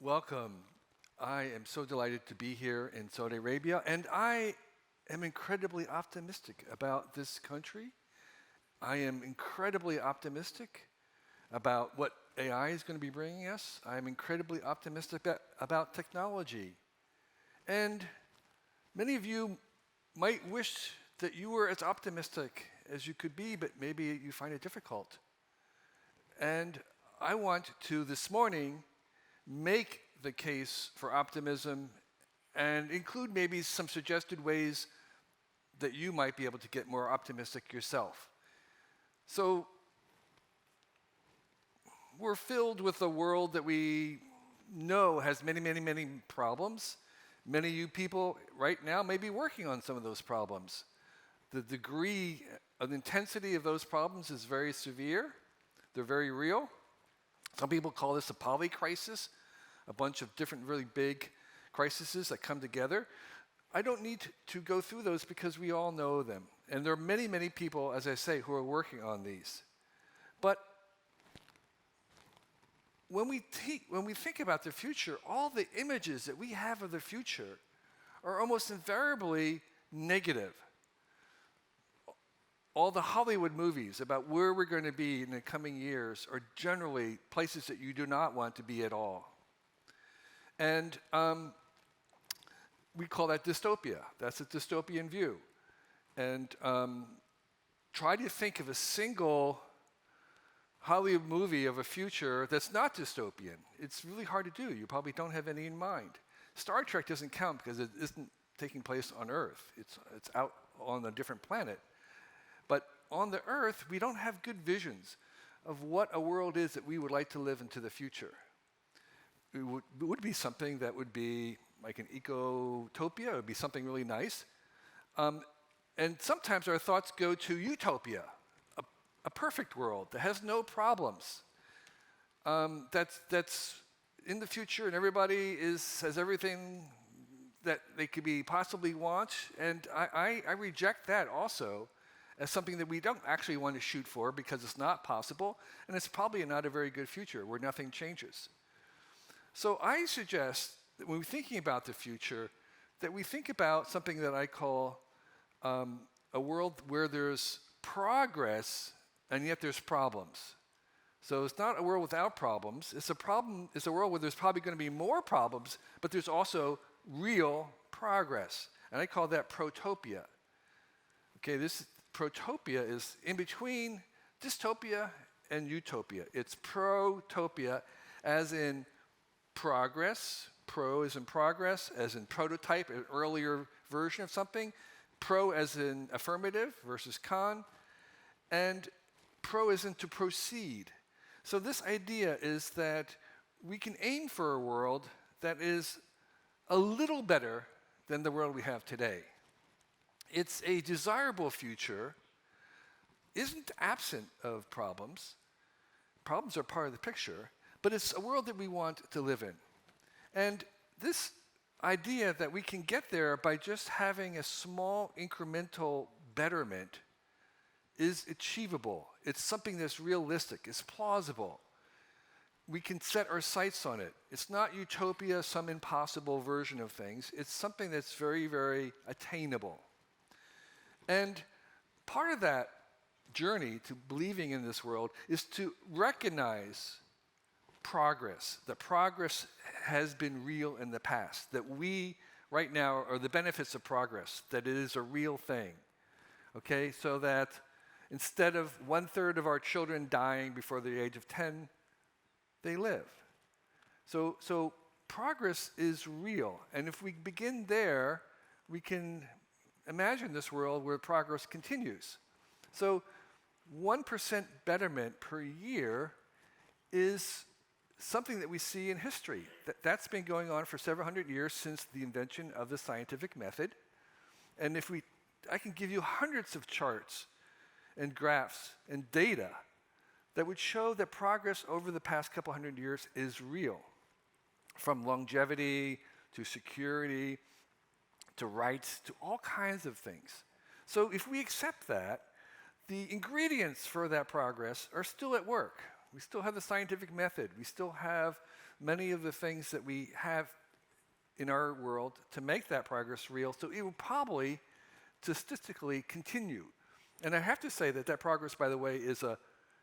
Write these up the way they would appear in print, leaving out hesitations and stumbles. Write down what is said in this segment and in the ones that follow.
Welcome. I am so delighted to be here in Saudi Arabia, and I am incredibly optimistic about this country. I am incredibly optimistic about what AI is going to be bringing us. I am incredibly optimistic about technology. And many of you might wish that you were as optimistic as you could be, but maybe you find it difficult. And I want to, this morning, make the case for optimism and include maybe some suggested ways that you might be able to get more optimistic yourself. So we're filled with a world that we know has many problems. Many of you people right now may be working on some of those problems. The degree of intensity of those problems is very severe. They're very real. Some people call this a polycrisis, a bunch of different really big crises that come together. I don't need to go through those because we all know them. And there are many people, as I say, who are working on these. But when we think about the future, all the images that we have of the future are almost invariably negative. All the Hollywood movies about where we're going to be in the coming years are generally places that you do not want to be at all. And we call that dystopia. That's a dystopian view. And try to think of a single Hollywood movie of a future that's not dystopian. It's really hard to do. You probably don't have any in mind. Star Trek doesn't count because it isn't taking place on Earth. It's out on a different planet. But on the Earth, we don't have good visions of what a world is that we would like to live into the future. It would be something that would be like an ecotopia. It would be something really nice. And sometimes our thoughts go to utopia, a perfect world that has no problems. That's in the future, and everybody has everything that they could possibly want. And I reject that also as something that we don't actually want to shoot for because it's not possible, and it's probably not a very good future where nothing changes. So I suggest that when we're thinking about the future, that we think about something that I call a world where there's progress and yet there's problems. So it's not a world without problems. It's a world where there's probably going to be more problems, but there's also real progress. And I call that protopia. Okay, this protopia is in between dystopia and utopia. It's protopia as in progress. Pro as in progress, as in prototype, an earlier version of something. Pro as in affirmative versus con. And pro as in to proceed. So this idea is that we can aim for a world that is a little better than the world we have today. It's a desirable future, isn't absent of problems. Problems are part of the picture, but it's a world that we want to live in. And this idea that we can get there by just having a small incremental betterment is achievable. It's something that's realistic. It's plausible. We can set our sights on it. It's not utopia, some impossible version of things. It's something that's very attainable. And part of that journey to believing in this world is to recognize progress, that progress has been real in the past, that we right now are the benefits of progress, that it is a real thing. Okay, so that instead of 1/3 of our children dying before the age of 10, they live. So progress is real. And if we begin there, we can imagine this world where progress continues. So 1% betterment per year is something that we see in history. That's been going on for several hundred years since the invention of the scientific method. And I can give you hundreds of charts and graphs and data that would show that progress over the past couple hundred years is real. From longevity to security to rights to all kinds of things. So if we accept that, the ingredients for that progress are still at work. We still have the scientific method. We still have many of the things that we have in our world to make that progress real. So it will probably statistically continue. And I have to say that progress, by the way, is a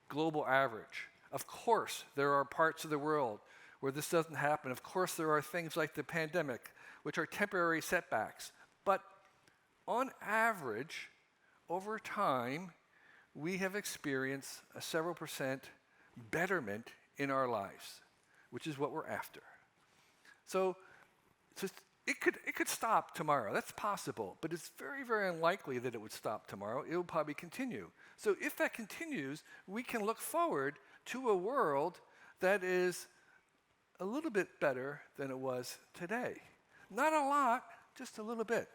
global average. Of course, there are parts of the world where this doesn't happen. Of course, there are things like the pandemic, which are temporary setbacks. But on average, over time, we have experienced a several percent betterment in our lives, which is what we're after. So it could stop tomorrow. That's possible, but it's very, very unlikely that it would stop tomorrow. It will probably continue. So if that continues, we can look forward to a world that is a little bit better than it was today. Not a lot, just a little bit.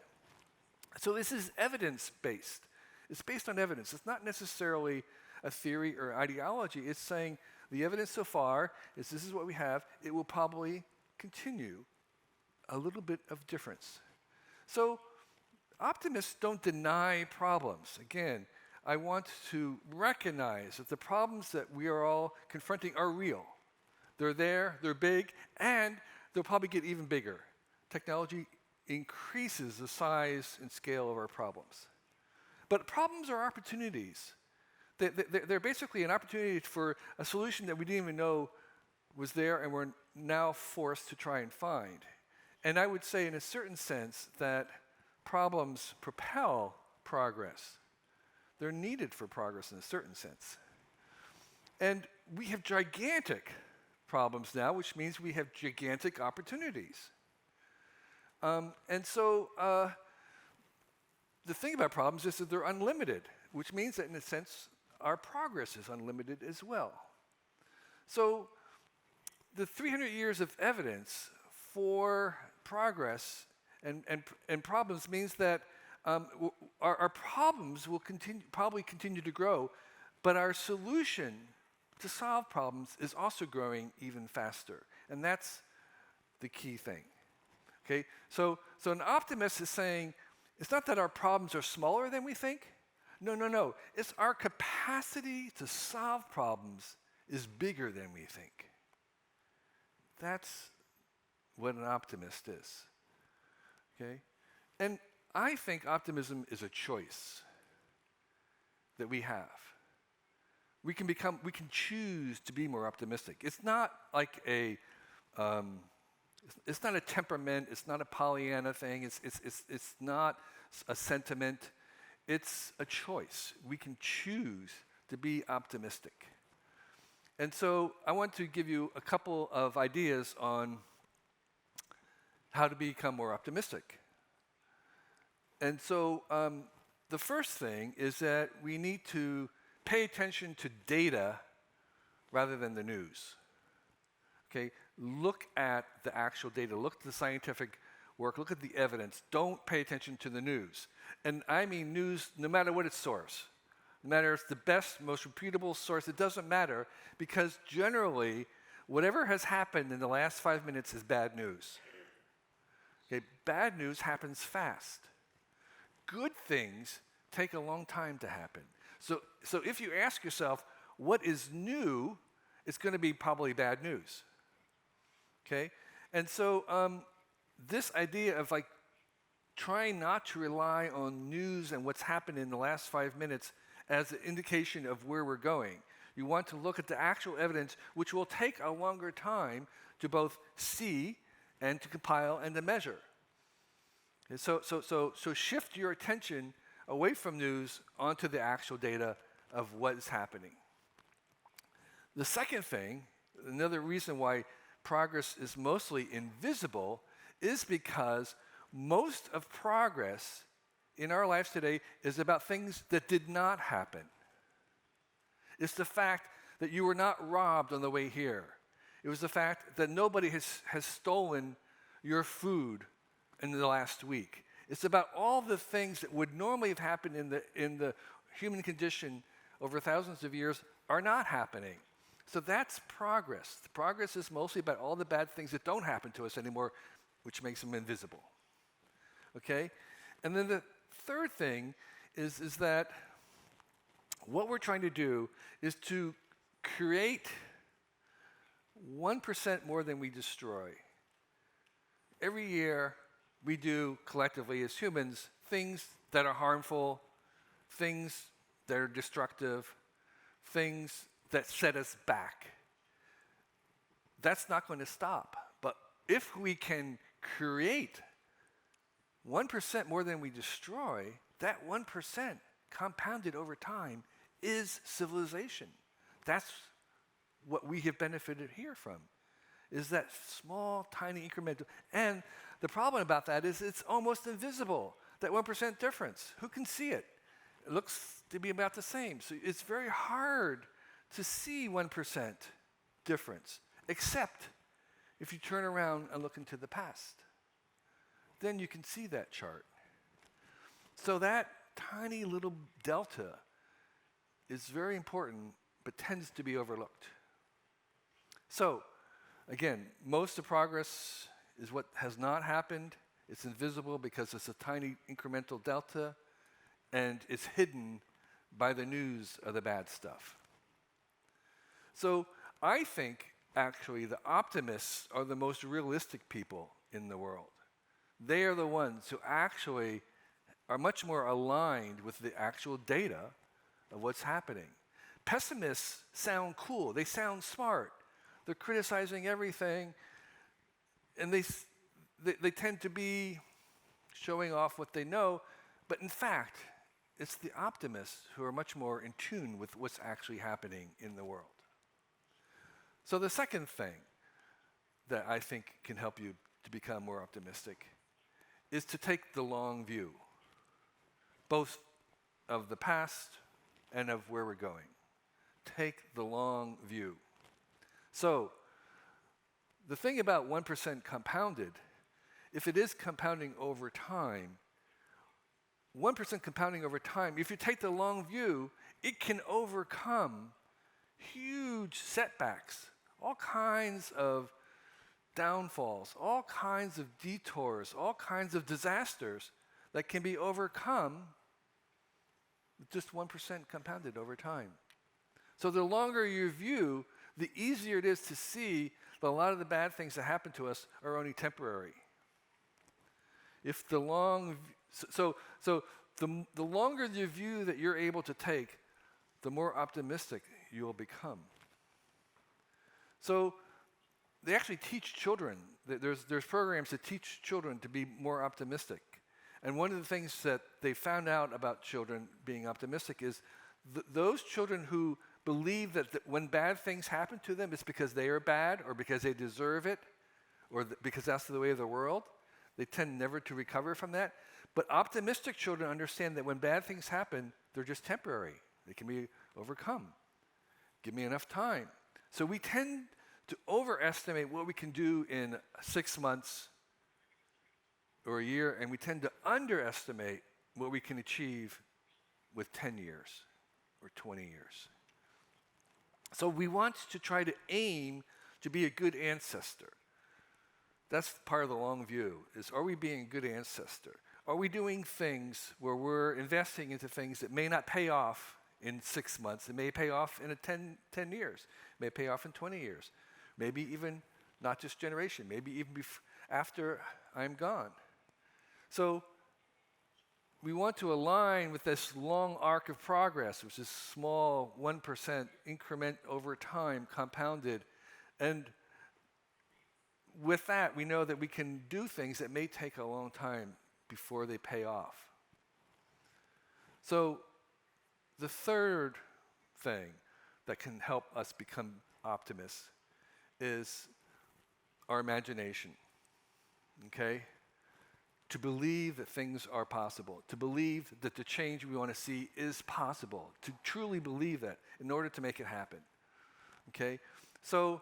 So this is evidence-based. It's based on evidence. It's not necessarily a theory or ideology. It's saying the evidence so far is this is what we have. It will probably continue. A little bit of difference. So optimists don't deny problems. Again, I want to recognize that the problems that we are all confronting are real. They're there, they're big, and they'll probably get even bigger. Technology increases the size and scale of our problems. But problems are opportunities. They're basically an opportunity for a solution that we didn't even know was there and we're now forced to try and find. And I would say in a certain sense that problems propel progress. They're needed for progress in a certain sense. And we have gigantic problems now, which means we have gigantic opportunities. And so the thing about problems is that they're unlimited, which means that in a sense our progress is unlimited as well. So the 300 years of evidence for progress and problems means that our problems will probably continue to grow, but our solution to solve problems is also growing even faster. And that's the key thing. Okay? So an optimist is saying, it's not that our problems are smaller than we think. No. It's our capacity to solve problems is bigger than we think. That's what an optimist is. Okay? And I think optimism is a choice that we have. We can choose to be more optimistic. It's not like it's not a temperament, it's not a Pollyanna thing, it's not a sentiment, it's a choice. We can choose to be optimistic. And so I want to give you a couple of ideas on how to become more optimistic. And so the first thing is that we need to pay attention to data rather than the news. Okay? Look at the actual data. Look at the scientific work. Look at the evidence. Don't pay attention to the news. And I mean news no matter what its source. No matter if it's the best, most reputable source, it doesn't matter because generally whatever has happened in the last 5 minutes is bad news. Okay? Bad news happens fast. Good things take a long time to happen. So if you ask yourself, what is new, it's going to be probably bad news. Okay? And so this idea of like trying not to rely on news and what's happened in the last 5 minutes as an indication of where we're going. You want to look at the actual evidence, which will take a longer time to both see and to compile and to measure. And so shift your attention away from news onto the actual data of what is happening. The second thing, another reason why progress is mostly invisible, is because most of progress in our lives today is about things that did not happen. It's the fact that you were not robbed on the way here. It was the fact that nobody has stolen your food in the last week. It's about all the things that would normally have happened in the human condition over thousands of years are not happening. So that's progress. The progress is mostly about all the bad things that don't happen to us anymore, which makes them invisible. Okay? And then the third thing is that what we're trying to do is to create 1% more than we destroy. Every year, we do collectively as humans things that are harmful, things that are destructive, things that set us back. That's not going to stop. But if we can create 1% more than we destroy, that 1% compounded over time is civilization. That's what we have benefited here from, is that small, tiny incremental. And the problem about that is it's almost invisible, that 1% difference. Who can see it? It looks to be about the same. So it's very hard to see 1% difference, except if you turn around and look into the past. Then you can see that chart. So that tiny little delta is very important, but tends to be overlooked. So, again, most of progress is what has not happened. It's invisible because it's a tiny incremental delta, and it's hidden by the news of the bad stuff. So I think, actually, the optimists are the most realistic people in the world. They are the ones who actually are much more aligned with the actual data of what's happening. Pessimists sound cool. They sound smart. They're criticizing everything, and they tend to be showing off what they know, but in fact, it's the optimists who are much more in tune with what's actually happening in the world. So the second thing that I think can help you to become more optimistic is to take the long view, both of the past and of where we're going. Take the long view. So, the thing about 1% compounded, if it is compounding over time, 1% compounding over time, if you take the long view, it can overcome huge setbacks, all kinds of downfalls, all kinds of detours, all kinds of disasters that can be overcome with just 1% compounded over time. So the longer your view, the easier it is to see that a lot of the bad things that happen to us are only temporary. If the the longer the view that you're able to take, the more optimistic you will become. So they actually teach children. There's programs that teach children to be more optimistic. And one of the things that they found out about children being optimistic is those children who believe that when bad things happen to them, it's because they are bad or because they deserve it or because that's the way of the world. They tend never to recover from that. But optimistic children understand that when bad things happen, they're just temporary. They can be overcome. Give me enough time. So we tend to overestimate what we can do in 6 months or a year, and we tend to underestimate what we can achieve with 10 years or 20 years. So we want to try to aim to be a good ancestor. That's part of the long view, is are we being a good ancestor? Are we doing things where we're investing into things that may not pay off in 6 months? It may pay off in 10 years. It may pay off in 20 years. Maybe even not just generation, maybe even after I'm gone. So we want to align with this long arc of progress, which is small 1% increment over time, compounded. And with that, we know that we can do things that may take a long time before they pay off. So the third thing that can help us become optimists is our imagination, okay? To believe that things are possible, to believe that the change we want to see is possible, to truly believe that in order to make it happen, okay? So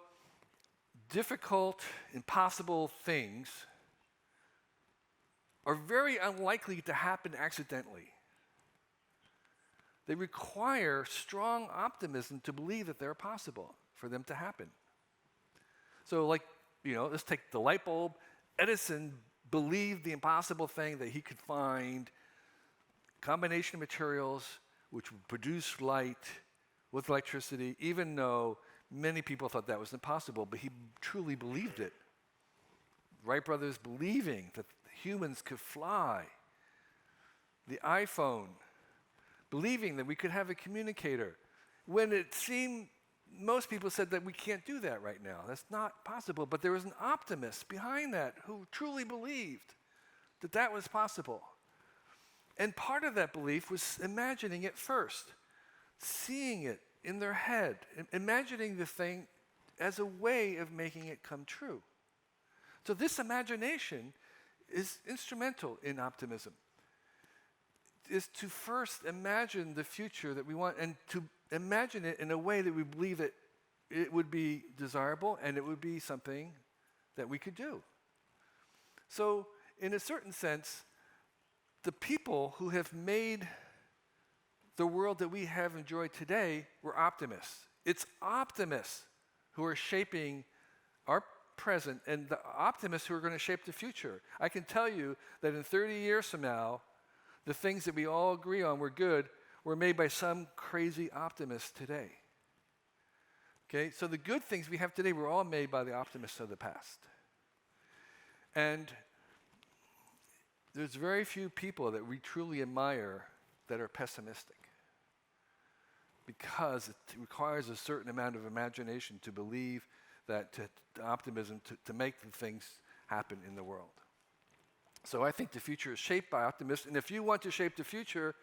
difficult, impossible things are very unlikely to happen accidentally. They require strong optimism to believe that they're possible for them to happen. So let's take the light bulb. Edison believed the impossible thing that he could find combination of materials which would produce light with electricity, even though Many people thought that was impossible, but he truly believed it. Wright brothers believing that humans could fly. The iPhone, believing that we could have a communicator. When it seemed, most people said that we can't do that right now. That's not possible. But there was an optimist behind that who truly believed that that was possible. And part of that belief was imagining it first, seeing it in their head, imagining the thing as a way of making it come true. So this imagination is instrumental in optimism, is to first imagine the future that we want and to imagine it in a way that we believe that it would be desirable and it would be something that we could do. So in a certain sense, the people who have made the world that we have enjoyed today were optimists. It's optimists who are shaping our present and the optimists who are going to shape the future. I can tell you that in 30 years from now, the things that we all agree on were good were made by some crazy optimist today. Okay, so the good things we have today were all made by the optimists of the past. And there's very few people that we truly admire that are pessimistic, because it requires a certain amount of imagination to believe that optimism to make the things happen in the world. So I think the future is shaped by optimists, and if you want to shape the future,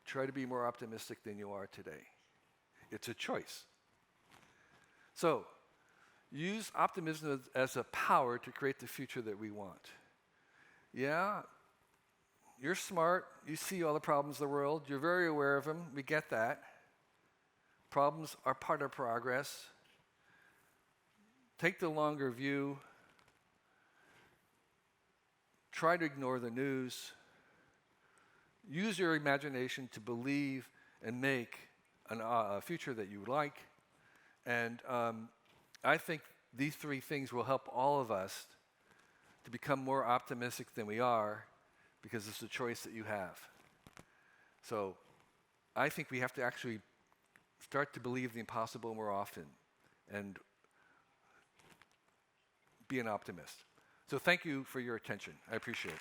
try to be more optimistic than you are today. It's a choice. So use optimism as a power to create the future that we want. Yeah, you're smart, you see all the problems in the world, you're very aware of them, we get that. Problems are part of progress. Take the longer view. Try to ignore the news. Use your imagination to believe and make a future that you would like. And I think these three things will help all of us to become more optimistic than we are, because it's a choice that you have. So I think we have to actually start to believe the impossible more often and be an optimist. So thank you for your attention. I appreciate it.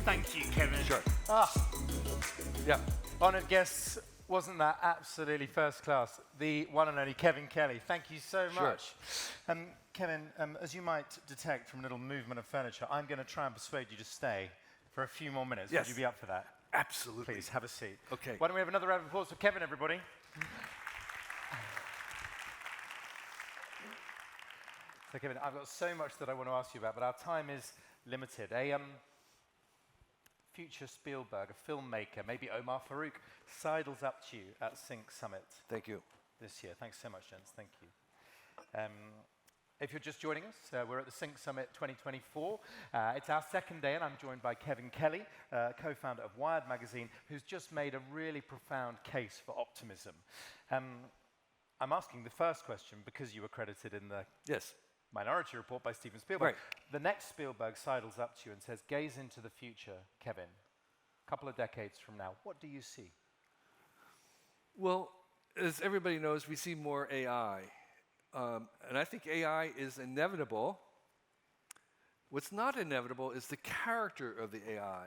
Thank you, Kevin. Sure. Yeah. Honored guests, wasn't that absolutely first class? The one and only Kevin Kelly. Thank you so much. Kevin, as you might detect from a little movement of furniture, I'm going to try and persuade you to stay for a few more minutes. Yes. Would you be up for that? Absolutely. Please, have a seat. Okay. Why don't we have another round of applause for Kevin, everybody? So, Kevin, I've got so much that I want to ask you about, but our time is limited. A future Spielberg, a filmmaker, maybe Omar Farouk, sidles up to you at Sync Summit. Thank you. This year. Thanks so much, gents. Thank you. If you're just joining us, we're at the Sync Summit 2024. It's our second day, and I'm joined by Kevin Kelly, co-founder of Wired magazine, who's just made a really profound case for optimism. I'm asking the first question because you were credited in the Minority Report by Steven Spielberg. Right. The next Spielberg sidles up to you and says, gaze into the future, Kevin. A couple of decades from now, what do you see? Well, as everybody knows, we see more AI. And I think AI is inevitable. What's not inevitable is the character of the AI.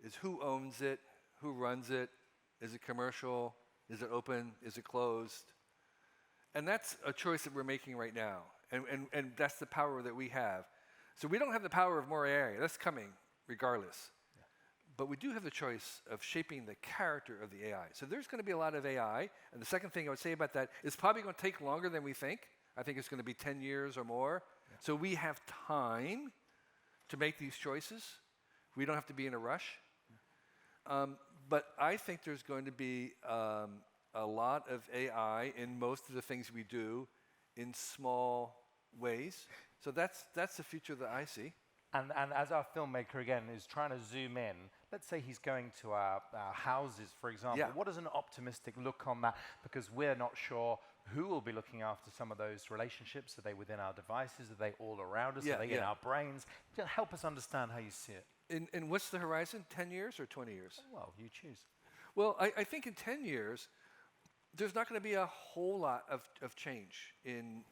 Is who owns it, who runs it, is it commercial, is it open, is it closed? And that's a choice that we're making right now. And that's the power that we have. So we don't have the power of more AI. That's coming regardless. Yeah. But we do have the choice of shaping the character of the AI. So there's going to be a lot of AI. And the second thing I would say about that is probably going to take longer than we think. I think it's going to be 10 years or more. Yeah. So we have time to make these choices. We don't have to be in a rush. But I think there's going to be a lot of AI in most of the things we do in small ways. So that's the future that I see. And as our filmmaker, again, is trying to zoom in, let's say he's going to our houses, for example. Yeah. What is an optimistic look on that? Because we're not sure who will be looking after some of those relationships. Are they within our devices? Are they all around us? Are they in our brains? Just help us understand how you see it. And what's the horizon? 10 years or 20 years? Well, you choose. Well, I think in 10 years, there's not going to be a whole lot of change in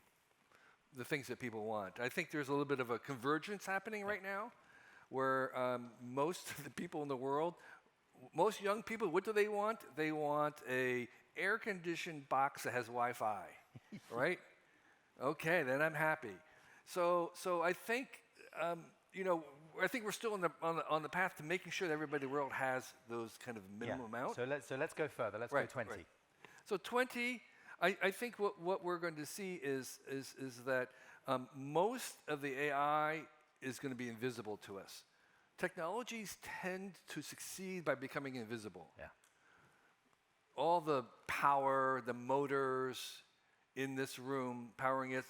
the things that people want. I think there's a little bit of a convergence happening right now, where most of the people in the world, most young people, what do they want? They want a air-conditioned box that has Wi-Fi, right? Okay, then I'm happy. So I think, I think we're still on the path to making sure that everybody in the world has those kind of minimum amount. So let's go further. Let's go 20. Right. So 20, I think what we're going to see is that most of the AI is going to be invisible to us. Technologies tend to succeed by becoming invisible. Yeah. All the power, the motors in this room powering it,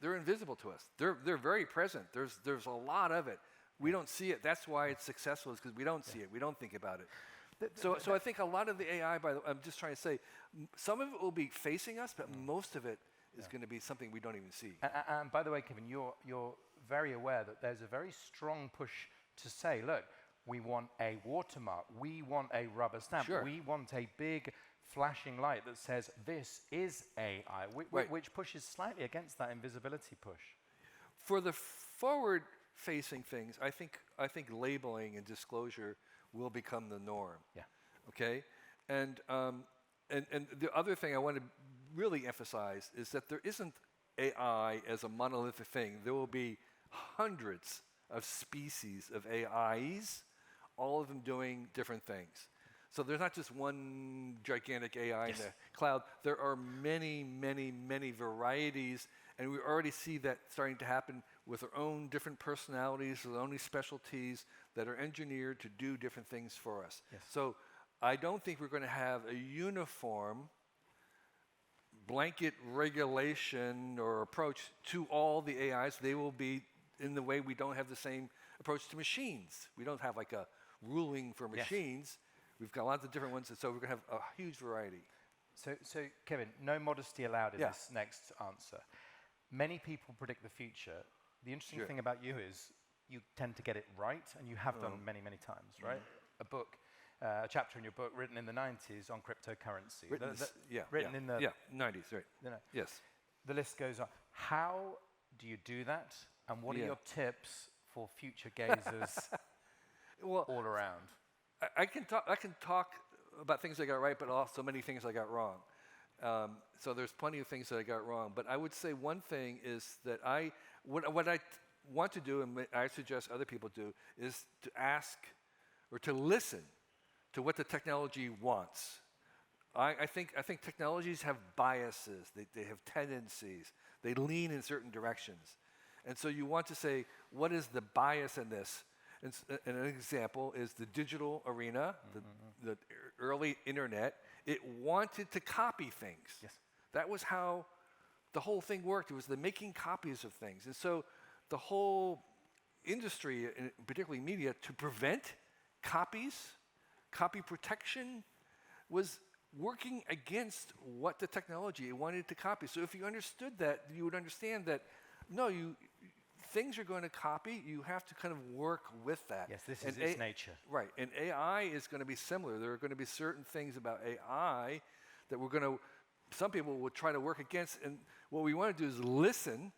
they're invisible to us. They're very present. There's a lot of it. We don't see it. That's why it's successful, is because we don't see it. We don't think about it. So I think a lot of the AI, I'm just trying to say, some of it will be facing us, but most of it is going to be something we don't even see. And by the way, Kevin, you're very aware that there's a very strong push to say, look, we want a watermark, we want a rubber stamp, Sure. we want a big flashing light that says this is AI, which pushes slightly against that invisibility push. For the forward-facing things, I think labeling and disclosure will become the norm. Yeah. Okay, and the other thing I want to really emphasize is that there isn't AI as a monolithic thing. There will be hundreds of species of AIs, all of them doing different things. So there's not just one gigantic AI in the cloud. There are many, many, many varieties, and we already see that starting to happen with their own different personalities, their own specialties that are engineered to do different things for us. Yes. So I don't think we're going to have a uniform blanket regulation or approach to all the AIs. They will be in the way we don't have the same approach to machines. We don't have like a ruling for machines. We've got lots of different ones, and so we're going to have a huge variety. So Kevin, no modesty allowed in this next answer. Many people predict the future. The interesting thing about you is you tend to get it right, and you have done many, many times, right? A chapter in your book written in the 90s on cryptocurrency. Written in the 90s, right. You know, Yes. the list goes on. How do you do that, and what are your tips for future gazers all around? I can talk about things I got right, but also many things I got wrong. So there's plenty of things that I got wrong. But I would say one thing is that what I want to do, and I suggest other people do, is to ask or to listen to what the technology wants. I think technologies have biases. They have tendencies. They lean in certain directions. And so you want to say, what is the bias in this? And an example is the digital arena, the early internet. It wanted to copy things. Yes. That was how the whole thing worked. It was the making copies of things. And so the whole industry, and particularly media, to prevent copies, copy protection, was working against what the technology it wanted to copy. So if you understood that, you would understand that, no, things you're going to copy, you have to kind of work with that. Yes, this is its nature. Right, and AI is going to be similar. There are going to be certain things about AI that some people will try to work against, and what we want to do is listen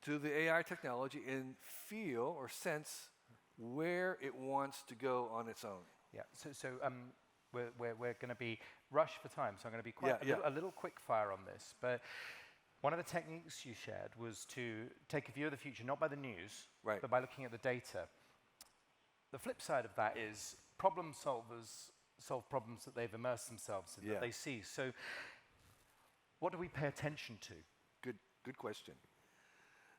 to the AI technology and feel or sense where it wants to go on its own. Yeah, so we're going to be rushed for time, so I'm going to be quite a little quick fire on this, but one of the techniques you shared was to take a view of the future, not by the news, but by looking at the data. The flip side of that is problem solvers solve problems that they've immersed themselves in, that they see. So what do we pay attention to? Good question.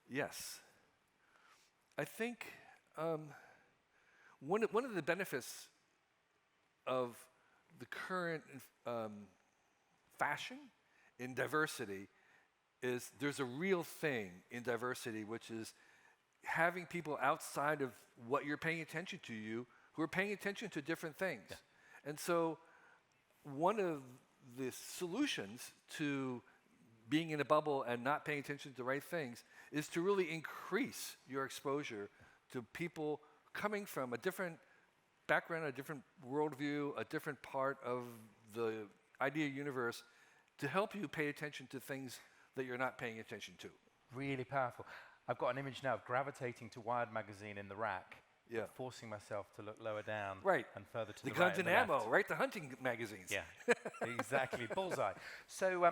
Yes. I think one of the benefits of the current fashion in diversity is there's a real thing in diversity, which is having people outside of what you're paying attention to who are paying attention to different things. Yeah. And so one of the solutions to being in a bubble and not paying attention to the right things is to really increase your exposure to people coming from a different background, a different worldview, a different part of the idea universe to help you pay attention to things that you're not paying attention to. Really powerful. I've got an image now of gravitating to Wired magazine in the rack, Yeah. forcing myself to look lower down Right. and further to The the guns right and the ammo, left. right? The hunting magazines. Yeah, exactly. Bullseye. So,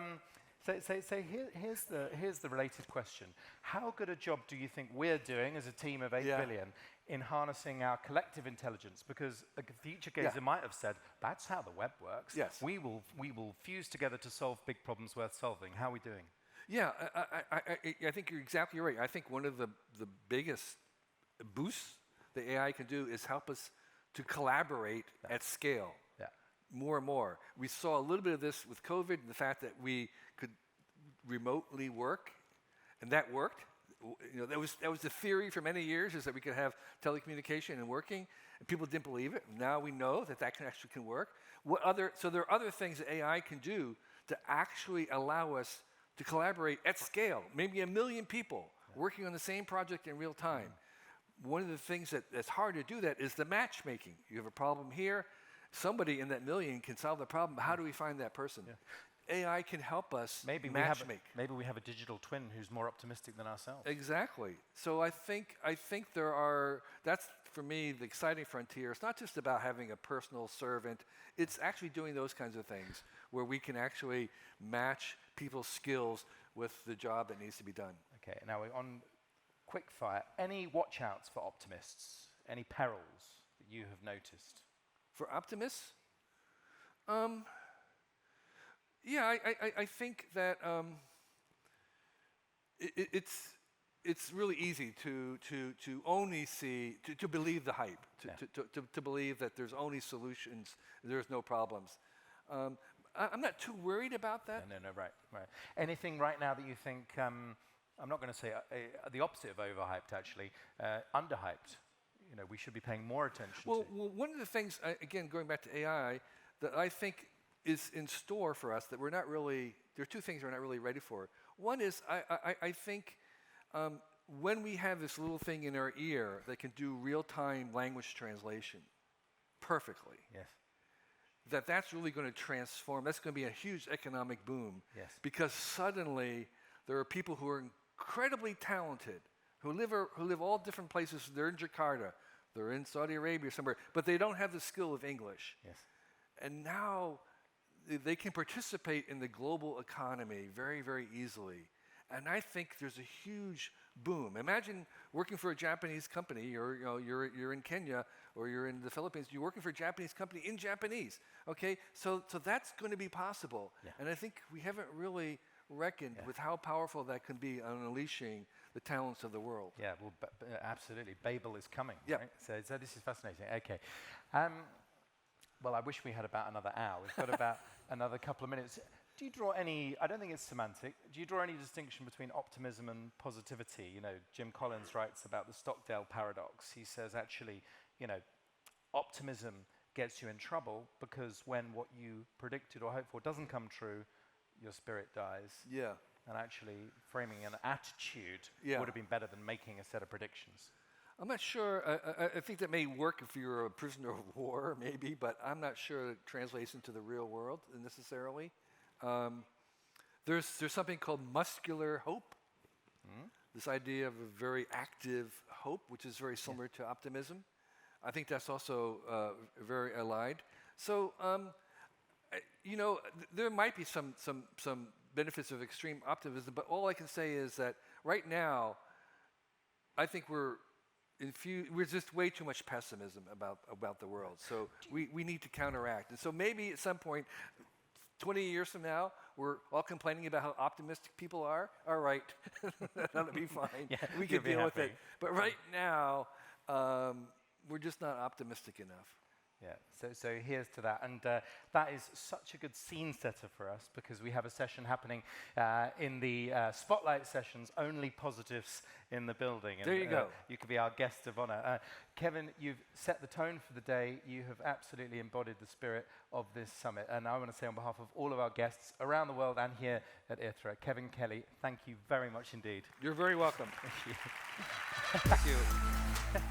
here's the related question. How good a job do you think we're doing as a team of 8 Yeah. billion in harnessing our collective intelligence? Because a future gazer might have said, that's how the web works. Yes. We will fuse together to solve big problems worth solving. How are we doing? Yeah, I think you're exactly right. I think one of the biggest boosts the AI can do is help us to collaborate at scale. Yeah. More and more. We saw a little bit of this with COVID and the fact that we could remotely work, and that worked. You know, that was the theory for many years, is that we could have telecommunication and working, and people didn't believe it. Now we know that actually can work. So there are other things that AI can do to actually allow us to collaborate at scale, maybe 1 million people working on the same project in real time. One of the things that's hard to do that is the matchmaking. You have a problem here, somebody in that million can solve the problem, but how do we find that person? AI can help us matchmake. Maybe we have a digital twin who's more optimistic than ourselves. Exactly. So I think that's for me the exciting frontier. It's not just about having a personal servant, it's actually doing those kinds of things where we can actually match people's skills with the job that needs to be done. Okay, now we're on quick fire. Any watch outs for optimists? Any perils that you have noticed? For optimists? Yeah, I think that it's really easy to only see, to believe the hype, to believe that there's only solutions, there's no problems. I'm not too worried about that. No, right. Anything right now that you think, I'm not going to say the opposite of overhyped, actually, underhyped? You know, we should be paying more attention to. Well, one of the things, again, going back to AI, that I think is in store for us that we're not really, there are two things we're not really ready for. One is, I think when we have this little thing in our ear that can do real-time language translation perfectly, that's really going to transform, that's going to be a huge economic boom. Because suddenly there are people who are incredibly talented, who live all different places. They're in Jakarta, they're in Saudi Arabia somewhere, but they don't have the skill of English. And now they can participate in the global economy very, very easily. And I think there's a huge boom. Imagine working for a Japanese company, or you're in Kenya, or you're in the Philippines, you're working for a Japanese company in Japanese. Okay, so that's going to be possible. And I think we haven't really reckoned with how powerful that can be on unleashing the talents of the world. Yeah, well, absolutely. Babel is coming. Yeah. Right? So this is fascinating. Okay. Well, I wish we had about another hour. We've got about another couple of minutes. Do you draw any, I don't think it's semantic, do you draw any distinction between optimism and positivity? You know, Jim Collins writes about the Stockdale paradox. He says, actually, you know, optimism gets you in trouble because when what you predicted or hoped for doesn't come true, your spirit dies. And actually, framing an attitude would have been better than making a set of predictions. I'm not sure. I think that may work if you're a prisoner of war, maybe, but I'm not sure it translates into the real world necessarily. There's something called muscular hope, this idea of a very active hope, which is very similar to optimism. I think that's also very allied. So, you know, there might be some benefits of extreme optimism, but all I can say is that right now, I think we're just way too much pessimism about the world. So we need to counteract. And so maybe at some point, 20 years from now, we're all complaining about how optimistic people are. All right, that'll be fine. We can deal with it. But right now, we're just not optimistic enough. So here's to that. And that is such a good scene setter for us because we have a session happening in the Spotlight sessions, only positives in the building. And, there you go. You could be our guest of honor. Kevin, you've set the tone for the day. You have absolutely embodied the spirit of this summit. And I want to say on behalf of all of our guests around the world and here at ITHRA, Kevin Kelly, thank you very much indeed. You're very welcome. Thank you. Thank you.